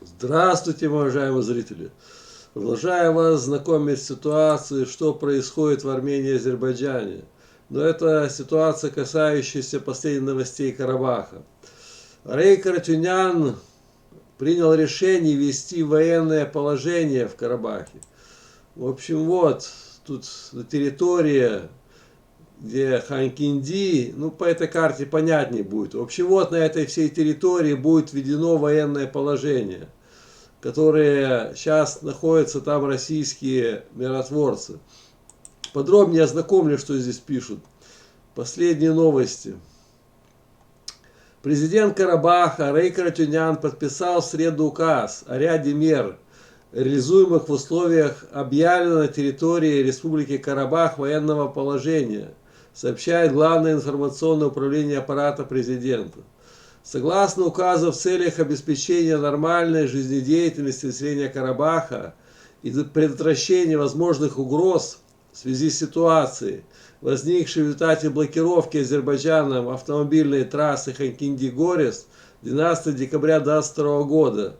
Здравствуйте, уважаемые зрители! Продолжаю вас знакомить с ситуацией, что происходит в Армении и Азербайджане. Но это ситуация, касающаяся последних новостей Карабаха. Арей Каратюнян принял решение ввести военное положение в Карабахе. В общем, вот, тут на территории, где Ханкинди, ну, по этой карте понятнее будет. В общем, вот на этой всей территории будет введено военное положение, которые сейчас находятся там российские миротворцы. Подробнее ознакомлю, что здесь пишут. Последние новости. Президент Карабаха Арей Каратюнян подписал в среду указ о ряде мер, реализуемых в условиях объявленного на территории Республики Карабах военного положения, сообщает Главное информационное управление аппарата президента. Согласно указу, в целях обеспечения нормальной жизнедеятельности населения Карабаха и предотвращения возможных угроз в связи с ситуацией, возникшей в результате блокировки Азербайджаном автомобильной трассы Ханкинди-Горест 12 декабря 2022 года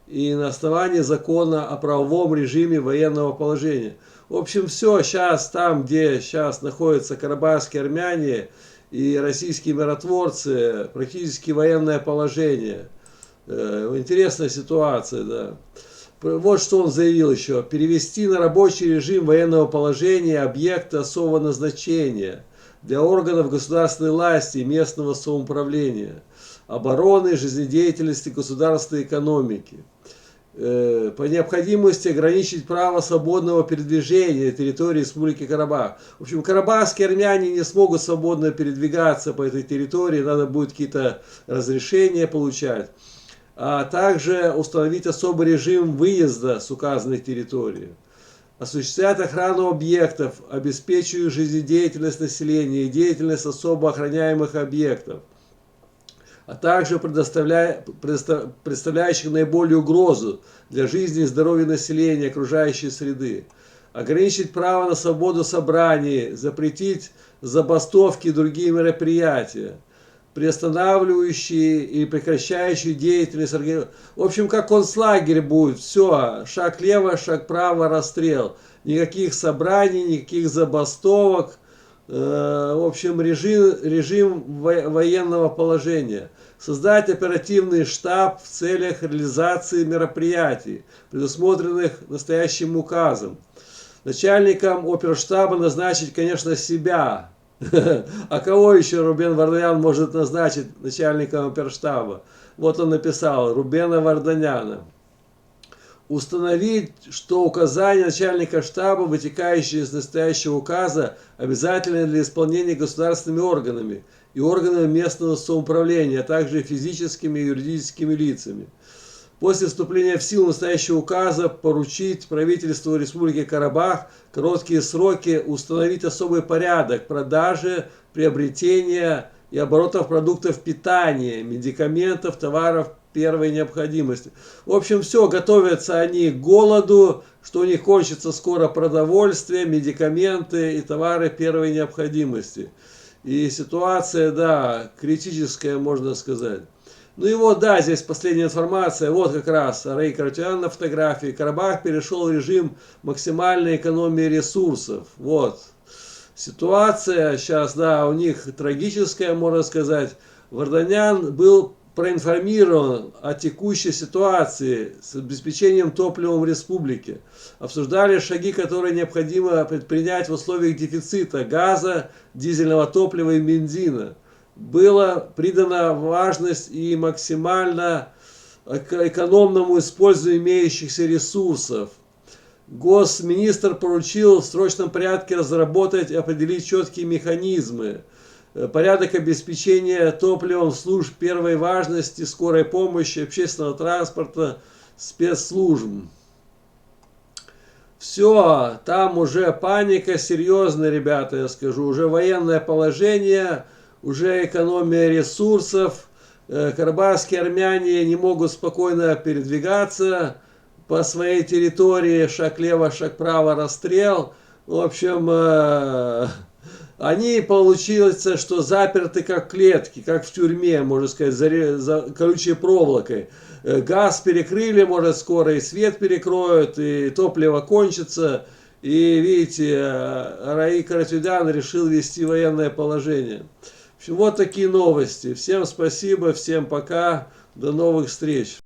и на основании закона о правовом режиме военного положения. В общем, все сейчас там, где сейчас находятся карабахские армяне и российские миротворцы, практически военное положение. Интересная ситуация, да. Вот что он заявил еще. Перевести на рабочий режим военного положения объекты особого назначения для органов государственной власти и местного самоуправления, обороны, жизнедеятельности государственной экономики. По необходимости ограничить право свободного передвижения на территории Республики Карабах. В общем, карабахские армяне не смогут свободно передвигаться по этой территории, надо будет какие-то разрешения получать. А также установить особый режим выезда с указанной территории. Осуществлять охрану объектов, обеспечивая жизнедеятельность населения и деятельность особо охраняемых объектов, а также представляющих наиболее угрозу для жизни и здоровья населения окружающей среды, ограничить право на свободу собраний, запретить забастовки и другие мероприятия, приостанавливающие и прекращающие деятельность. В общем, как концлагерь будет, все, шаг лево, шаг право, расстрел. Никаких собраний, никаких забастовок. В общем, режим военного положения. Создать оперативный штаб в целях реализации мероприятий, предусмотренных настоящим указом. Начальником оперштаба назначить, конечно, себя. А кого еще Рубен Варданян может назначить начальником оперштаба? Вот он написал, Рубена Варданяна. Установить, что указания начальника штаба, вытекающие из настоящего указа, обязательны для исполнения государственными органами и органами местного самоуправления, а также физическими и юридическими лицами. После вступления в силу настоящего указа поручить правительству Республики Карабах короткие сроки установить особый порядок продажи, приобретения и оборотов продуктов питания, медикаментов, товаров первой необходимости. В общем, все, готовятся они к голоду, что у них кончится скоро продовольствие, медикаменты и товары первой необходимости. И ситуация, да, критическая, можно сказать. Ну и вот, да, здесь последняя информация, вот как раз Арей Каратюнян на фотографии. Карабах перешел в режим максимальной экономии ресурсов. Вот. Ситуация сейчас, да, у них трагическая, можно сказать. Варданян был проинформирован о текущей ситуации с обеспечением топливом в республике. Обсуждали шаги, которые необходимо предпринять в условиях дефицита газа, дизельного топлива и бензина. Была придана важность и максимально экономному использованию имеющихся ресурсов. Госминистр поручил в срочном порядке разработать и определить четкие механизмы, порядок обеспечения топливом служб первой важности, скорой помощи, общественного транспорта, спецслужб. Все, там уже паника серьезная, ребята, я скажу, уже военное положение, уже экономия ресурсов, карабахские армяне не могут спокойно передвигаться по своей территории, шаг лево, шаг право, расстрел. В общем, они, получилось, что заперты как клетки, как в тюрьме, можно сказать, за колючей проволокой. Газ перекрыли, может, скоро и свет перекроют, и топливо кончится. И видите, Раи Карачунян решил ввести военное положение. В общем, вот такие новости. Всем спасибо, всем пока, до новых встреч.